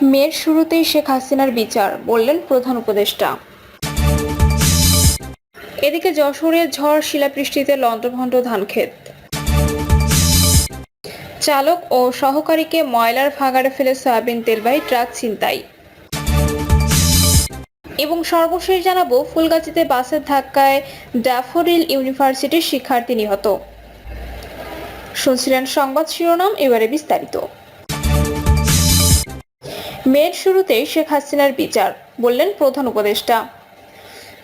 মের শুরুতেই শেখ হাসিনার বিচার, বললেন প্রধান উপদেষ্টা। এদিকে যশোরে ঝড় শিলাবৃষ্টিতে লন্ডভন্ড ধানক্ষেত, চালক ও সহকারীকে ময়লার ভাগাড়ে ফেলে সয়াবিন তেলবাহী ট্রাক ছিনতাই। এবং সর্বশেষ জানাবো, ফুলগাজীতে বাসের ধাক্কায় ড্যাফোডিল ইউনিভার্সিটির শিক্ষার্থী নিহত। শুনছিলেন সংবাদ শিরোনাম, এবারে বিস্তারিত। মের শুরুতেই শেখ হাসিনার বিচার, বললেন প্রধান উপদেষ্টা।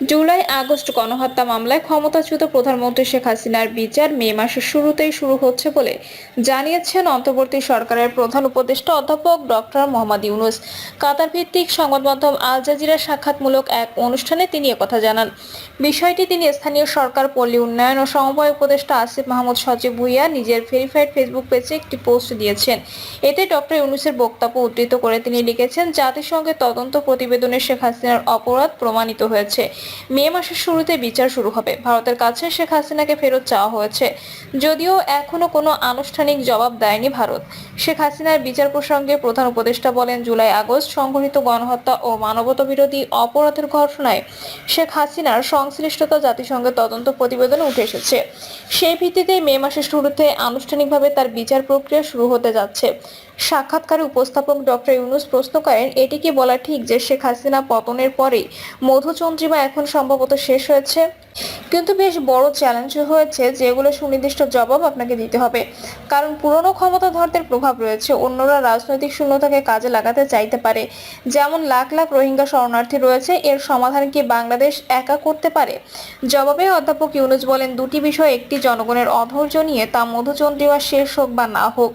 জুলাই আগস্ট গণহত্যা মামলায় ক্ষমতাচ্যুত প্রধানমন্ত্রী শেখ হাসিনার বিচার মে মাসের শুরুতেই শুরু হচ্ছে বলে জানিয়েছেন অন্তর্বর্তী সরকারের প্রধান উপদেষ্টা অধ্যাপক ডক্টর মোহাম্মদ ইউনূস। কাতার ভিত্তিক সংবাদ মাধ্যম আল জাজিরার সাক্ষাৎমূলক এক অনুষ্ঠানে তিনি একথা জানান। বিষয়টি তিনি স্থানীয় সরকার, পল্লী উন্নয়ন ও সমবায় উপদেষ্টা আসিফ মাহমুদ সজীব ভুঁইয়া নিজের ভেরিফাইড ফেসবুক পেজে একটি পোস্ট দিয়েছেন। এতে ডক্টর ইউনূসের বক্তব্য উদ্ধৃত করে তিনি লিখেছেন, জাতিসংঘের তদন্ত প্রতিবেদনে শেখ হাসিনার অপরাধ প্রমাণিত হয়েছে। মে মাসের শুরুতে বিচার শুরু হবে। ভারতের কাছে শেখ হাসিনাকে ফেরত চাওয়া হয়েছে, যদিও এখনো কোনো আনুষ্ঠানিক জবাব দেয়নি ভারত। শেখ হাসিনার বিচার প্রসঙ্গে প্রধান উপদেষ্টা বলেন, জুলাই আগস্ট সংঘটিত গণহত্যা ও মানবতাবিরোধী অপরাধের ঘটনায় শেখ হাসিনার সংশ্লিষ্টতা জাতিসংঘের তদন্ত প্রতিবেদনে উঠে এসেছে। সেই ভিত্তিতেই মে মাসের শুরুতে আনুষ্ঠানিকভাবে তার বিচার প্রক্রিয়া শুরু হতে যাচ্ছে। সাক্ষাৎকারে উপস্থাপক ডক্টর ইউনূস প্রশ্ন করেন, এটি কি বলা ঠিক যে শেখ হাসিনা পতনের পরেই মধুচন্দ্রিমা এখন সম্ভবত শেষ হয়েছে? কিন্তু বেশ বড় চ্যালেঞ্জ হয়েছে, যেগুলো সুনির্দিষ্ট জবাব আপনাকে দিতে হবে। কারণ পুরনো ক্ষমতাধরদের প্রভাব রয়েছে, অন্যরা রাজনৈতিক শূন্যতাকে কাজে লাগাতে চাইতে পারে। যেমন লাখ লাখ রোহিঙ্গা শরণার্থী রয়েছে, এর সমাধান কি বাংলাদেশ একা করতে পারে? জবাবে অধ্যাপক ইউনূস বলেন, দুটি বিষয়, একটি জনগণের অধৈর্য নিয়ে, তা মধুচন্দ্রিমা শেষ হোক বা না হোক,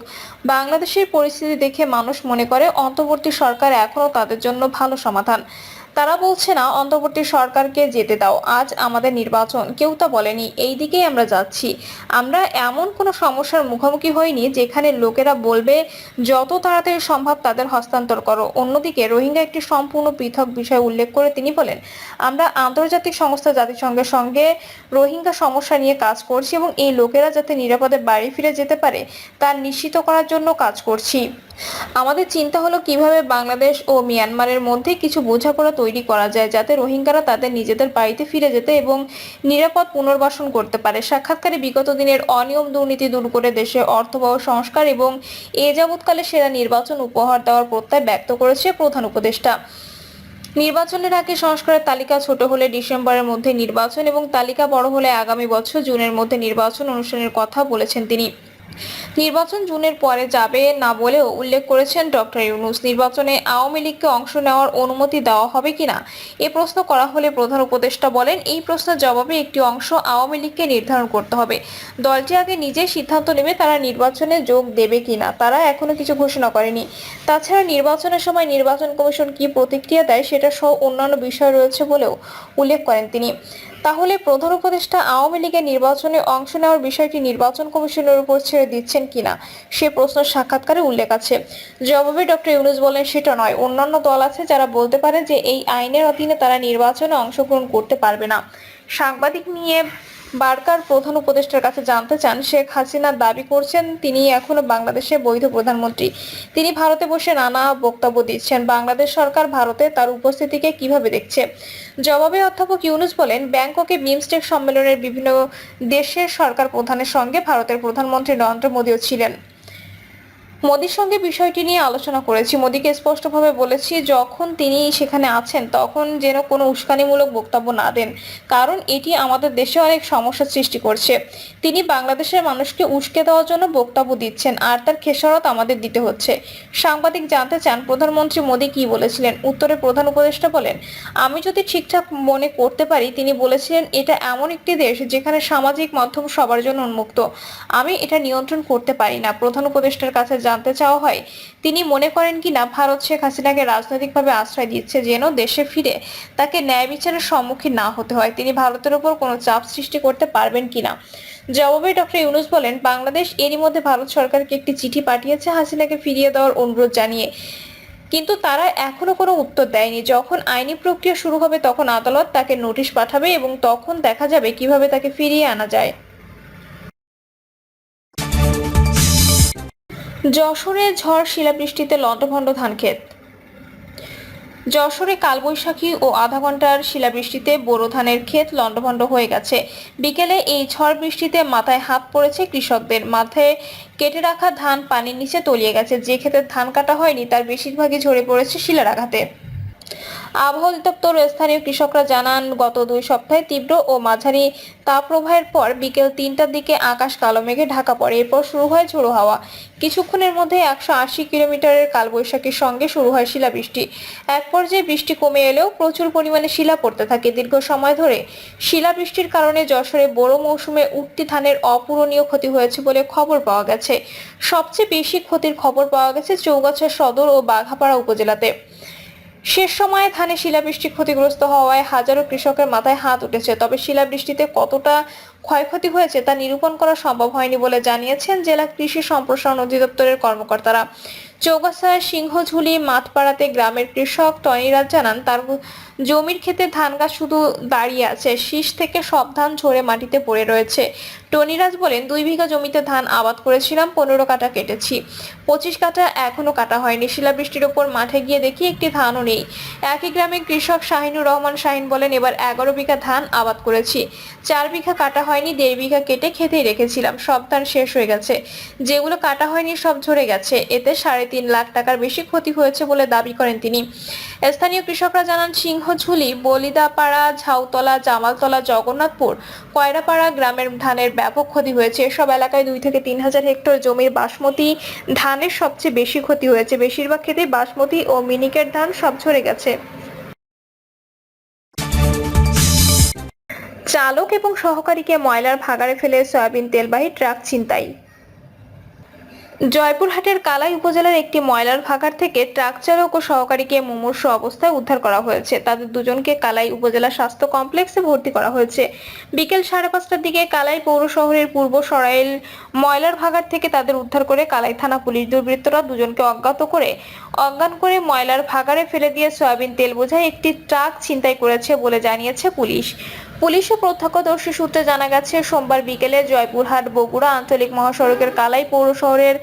বাংলাদেশের পরিস্থিতি দেখে মানুষ মনে করে অন্তর্বর্তী সরকার এখনো তাদের জন্য ভালো সমাধান। তারা বলছে না অন্তর্বর্তী সরকারকে যেতে দাও, আজ আমাদের নির্বাচন, কেউ তা বলেনি, এই দিকেই আমরা যাচ্ছি। আমরা এমন কোনো সমস্যার মুখোমুখি হইনি যেখানে লোকেরা বলবে যত তাড়াতাড়ি সম্ভব তাদের হস্তান্তর করো। অন্যদিকে রোহিঙ্গা একটি সম্পূর্ণ পৃথক বিষয় উল্লেখ করে তিনি বলেন, আমরা আন্তর্জাতিক সংস্থা জাতিসংঘের সঙ্গে রোহিঙ্গা সমস্যা নিয়ে কাজ করছি এবং এই লোকেরা যাতে নিরাপদে বাড়ি ফিরে যেতে পারে তা নিশ্চিত করার জন্য কাজ করছি। আমাদের চিন্তা হলো কিভাবে বাংলাদেশ ও মিয়ানমারের মধ্যে কিছু বোঝাপড়া তৈরি করা যায়, যাতে রোহিঙ্গারা তাদের নিজেদের বাড়িতে ফিরে যেতে এবং নিরাপদ পুনর্বাসন করতে পারে। সাক্ষাৎকারে বিগত দিনের অনিয়ম দুর্নীতি দূর করে দেশে অর্থবহ সংস্কার এবং এ যাবৎকালে সেরা নির্বাচন উপহার দেওয়ার প্রত্যয় ব্যক্ত করেছে প্রধান উপদেষ্টা। নির্বাচনের আগে সংস্কারের তালিকা ছোট হলে ডিসেম্বরের মধ্যে নির্বাচন এবং তালিকা বড় হলে আগামী বছর জুনের মধ্যে নির্বাচন অনুষ্ঠানের কথা বলেছেন তিনি। নির্বাচন জুনের পরে যাবে না বলেও উল্লেখ করেছেন ডক্টর ইউনূস। নির্বাচনে আওয়ামী লীগকে অংশ নেওয়ার অনুমতি দেওয়া হবে কিনা এ প্রশ্ন করা হলে প্রধান উপদেষ্টা বলেন, এই প্রশ্নের জবাবে একটি অংশ আওয়ামী লীগকে নির্ধারণ করতে হবে। দলটি আগে নিজেই সিদ্ধান্ত নেবে তারা নির্বাচনে যোগ দেবে কিনা, তারা এখনো কিছু ঘোষণা করেনি। তাছাড়া নির্বাচনের সময় নির্বাচন কমিশন কি প্রতিক্রিয়া দেয় সেটা সহ অন্যান্য বিষয় রয়েছে বলেও উল্লেখ করেন তিনি। তাহলে প্রধান উপদেষ্টা আওয়ামী লীগের নির্বাচনে অংশ নেওয়ার বিষয়টি নির্বাচন কমিশনের উপর ছেড়ে দিচ্ছেন কিনা সে প্রশ্ন সাক্ষাৎকারে উল্লেখ আছে। জবাবে ডক্টর ইউনূস বলেন, সেটা নয়, অন্যান্য দল আছে যারা বলতে পারে যে এই আইনের অধীনে তারা নির্বাচনে অংশগ্রহণ করতে পারবে না। সাংবাদিক নিয়ে বার্কার প্রধান উপদেষ্টার কাছে জানতে চান, শেখ হাসিনা দাবি করছেন তিনি এখনো বাংলাদেশের বৈধ প্রধানমন্ত্রী। তিনি ভারতে বসে নানা বক্তব্য দিচ্ছেন, বাংলাদেশ সরকার ভারতে তার উপস্থিতিকে কিভাবে দেখছে? জবাবে অধ্যাপক ইউনূস বলেন, ব্যাংককে বিমস্টেক সম্মেলনের বিভিন্ন দেশের সরকার প্রধানের সঙ্গে ভারতের প্রধানমন্ত্রী নরেন্দ্র মোদীও ছিলেন। মোদির সঙ্গে বিষয়টি নিয়ে আলোচনা করেছি। মোদিকে স্পষ্টভাবে বলেছি যখন তিনি সেখানে আছেন তখন যেন কোনো উস্কানিমূলক বক্তব্য না দেন, কারণ এটি আমাদের দেশে অনেক সমস্যা সৃষ্টি করছে। তিনি বাংলাদেশের মানুষকে উস্কে দেওয়ার জন্য বক্তব্য দিচ্ছেন, আর তার খেসারত আমাদের দিতে হচ্ছে। সাংবাদিক জানতে চান, প্রধানমন্ত্রী মোদি কি বলেছিলেন? উত্তরে প্রধান উপদেষ্টা বলেন, আমি যদি ঠিকঠাক মনে করতে পারি তিনি বলেছিলেন এটা এমন একটি দেশ যেখানে সামাজিক মাধ্যম সবার জন্য উন্মুক্ত। আমি এটা নিয়ন্ত্রণ করতে পারি না। প্রধান উপদেষ্টার কাছে জানতে চাওয়া হয়, তিনি মনে করেন কিনা ভারত শেখ হাসিনাকে রাজনৈতিকভাবে আশ্রয় দিচ্ছে যেন দেশে ফিরে তাকে ন্যায় বিচারের সম্মুখীন না হতে হয়। তিনি ভারতের উপর কোনো চাপ সৃষ্টি করতে পারবেন কিনা? জবাবে ডক্টর ইউনূস বলেন, বাংলাদেশ এরই মধ্যে ভারত সরকারকে একটি চিঠি পাঠিয়েছে হাসিনাকে ফিরিয়ে দেওয়ার অনুরোধ জানিয়ে, কিন্তু তারা এখনো কোনো উত্তর দেয়নি। যখন আইনি প্রক্রিয়া শুরু হবে তখন আদালত তাকে নোটিশ পাঠাবে এবং তখন দেখা যাবে কিভাবে তাকে ফিরিয়ে আনা যায়। যশোরে ঝড় শিলাবৃষ্টিতে লন্ডভন্ড ধানক্ষেত, যশোরে কালবৈশাখী ও আধা ঘন্টার শিলাবৃষ্টিতে বোরো ধানের ক্ষেত লণ্ডভণ্ড হয়ে গেছে। বিকেলে এই ঝড় বৃষ্টিতে মাথায় হাত পড়েছে কৃষকদের। মাথায় কেটে রাখা ধান পানির নিচে তলিয়ে গেছে। যে ক্ষেতের ধান কাটা হয়নি তার বেশিরভাগই ঝরে পড়েছে শিলার আঘাতে। আবহাওয়া অধিদপ্তর ও স্থানীয় কৃষকরা জানান, গত 2 সপ্তাহে তীব্র ও মাঝারি তাপপ্রবাহের পর বিকেল 3টার দিকে আকাশ কালো মেঘে ঢাকা পড়ে। এরপর শুরু হয় ঝোড়ো হাওয়া। কিছুক্ষণের মধ্যে 180 কিলোমিটারের কালবৈশাখীর সঙ্গে শুরু হয় শিলাবৃষ্টি। এক পর্যায়ে বৃষ্টি কমে এলেও প্রচুর পরিমাণে শিলা পড়তে থাকে। দীর্ঘ সময় ধরে শিলাবৃষ্টির কারণে যশোরে বোরো মৌসুমে উঠতি ধানের অপূরণীয় ক্ষতি হয়েছে বলে খবর পাওয়া গেছে। সবচেয়ে বেশি ক্ষতির খবর পাওয়া গেছে চৌগাছা সদর ও বাঘাপাড়া উপজেলাতে। শেষ সময়ে ধানে শিলাবৃষ্টি ক্ষতিগ্রস্ত হওয়ায় হাজারো কৃষকের মাথায় হাত উঠেছে। তবে শিলাবৃষ্টিতে কতটা ক্ষয়ক্ষতি হয়েছে তা নিরূপণ করা সম্ভব হয়নি বলে জানিয়েছেন জেলা কৃষি সম্প্রসারণ অধিদপ্তরের কর্মকর্তারা। চৌগাছার সিংহঝুলি মাঠপাড়াতে গ্রামের কৃষক টনিরাজ জানান, তার জমির ক্ষেতে ধান গাছ শুধু দাঁড়িয়ে আছে, শীষ থেকে সব ধান ঝরে মাটিতে পড়ে রয়েছে। টনিরাজ বলেন, 2 বিঘা জমিতে ধান আবাদ করেছিলাম, 15 কাঠা কেটেছি, 25 কাঠা এখনো কাটা হয়নি। শিলাবৃষ্টির ওপর মাঠে গিয়ে দেখি একটি ধানও নেই। একই গ্রামের কৃষক শাহিনুর রহমান শাহিন বলেন, এবার 11 বিঘা ধান আবাদ করেছি, 4 বিঘা কাটা হয়নি, 1.5 বিঘা কেটে খেতেই রেখেছিলাম, সব ধান শেষ হয়ে গেছে। যেগুলো কাটা হয়নি সব ঝরে গেছে। এতে 3.5 লাখ টাকার বেশি ক্ষতি হয়েছে বলে দাবি করেন তিনি। স্থানীয় কৃষকরা জানান, সিংহঝুলি, বলিদাপাড়া, ঝাউতলা, জামালতলা, জগন্নাথপুর, কয়রাপাড়া গ্রামের ধানের ব্যাপক ক্ষতি হয়েছে। এসব এলাকায় 2 থেকে 3 হাজার হেক্টর জমির বাসমতি ধানের সবচেয়ে বেশি ক্ষতি হয়েছে। বেশিরভাগ ক্ষেত্রে বাসমতি ও মিনিকেট ধান সব ঝরে গেছে। চালক এবং সহকারীকে ময়লার ভাগাড়ে ফেলে সয়াবিন তেলবাহী ট্রাক ছিনতাই। জয়পুরহাটের কালাই উপজেলার একটি ময়লার ভাগাড় থেকে ট্রাক চালক ও সহকারীকে মুমূর্ষু অবস্থায় উদ্ধার করা হয়েছে। তাদের দুজনকে কালাই উপজেলা স্বাস্থ্য কমপ্লেক্সে ভর্তি করা হয়েছে। বিকেল 5:30টার দিকে কালাই পৌর শহরের পূর্ব সরাইল ময়লার ভাগাড় থেকে তাদের উদ্ধার করে কালাই থানা পুলিশ। দুর্বৃত্তরা দুজনকে অজ্ঞান করে ময়লার ভাগাড়ে ফেলে দিয়ে সয়াবিন তেল বোঝাই একটি ট্রাক ছিনতাই করেছে বলে জানিয়েছে পুলিশ। পুলিশের প্রত্যক্ষদর্শী সূত্রে জানা গেছে, সোমবার বিকেলে জয়পুরহাট বগুড়া আঞ্চলিক মহাসড়কের কালাই পৌর শহরের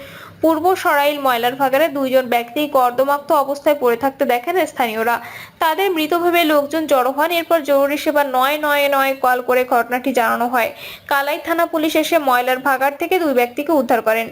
পূর্ব সরাইল ময়লার ভাগাড়ে 2 জন ব্যক্তি কর্দমাক্ত অবস্থায় পড়ে থাকতে দেখেন স্থানীয়রা। তাদের মৃত ভেবে লোকজন জড়ো হন। এরপর জরুরি সেবা 999 কল করে ঘটনাটি জানানো হয়। কালাই থানা পুলিশ এসে ময়লার ভাগাড় থেকে 2 ব্যক্তিকে উদ্ধার করেন।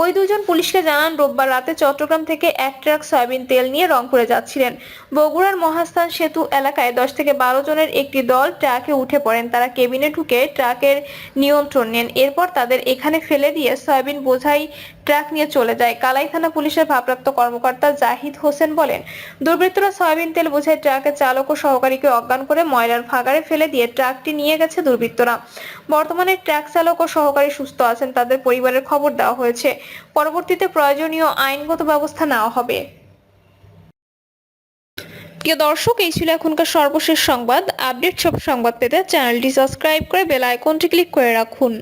ওই দুজন পুলিশকে জানান, রোববার রাতে চট্টগ্রাম থেকে এক ট্রাক সয়াবিন তেল নিয়ে রংপুরে যাচ্ছিলেন। বগুড়ার মহাস্থান সেতু এলাকায় 10 থেকে 12 জনের একটি দল ট্রাকে উঠে পড়েন। তারা কেবিনে ঢুকে ট্রাকের নিয়ন্ত্রণ নেন। এরপর তাদের এখানে ফেলে দিয়ে সয়াবিন বোঝাই ট্রাক নিয়ে চলে যায়। কালাই থানা পুলিশের ভারপ্রাপ্ত কর্মকর্তা জাহিদ হোসেন বলেন, দুর্বৃত্তরা সয়াবিন তেল বোঝাই ট্রাকের চালক ও সহকারীকে অজ্ঞান করে ময়লার ভাগাড়ে ফেলে দিয়ে ট্রাকটি নিয়ে গেছে দুর্বৃত্তরা। বর্তমানে ট্রাক চালক ও সহকারী সুস্থ আছেন। তাদের পরিবারের খবর দেওয়া হয়েছে। পরবর্তীতে প্রয়োজনীয় আইনগত ব্যবস্থা নেওয়া হবে। প্রিয় দর্শক, এই ছিল এখনকার সর্বশেষ সংবাদ। আপডেট সব সংবাদ পেতে চ্যানেলটি সাবস্ক্রাইব করে বেল আইকনটি ক্লিক করে রাখুন।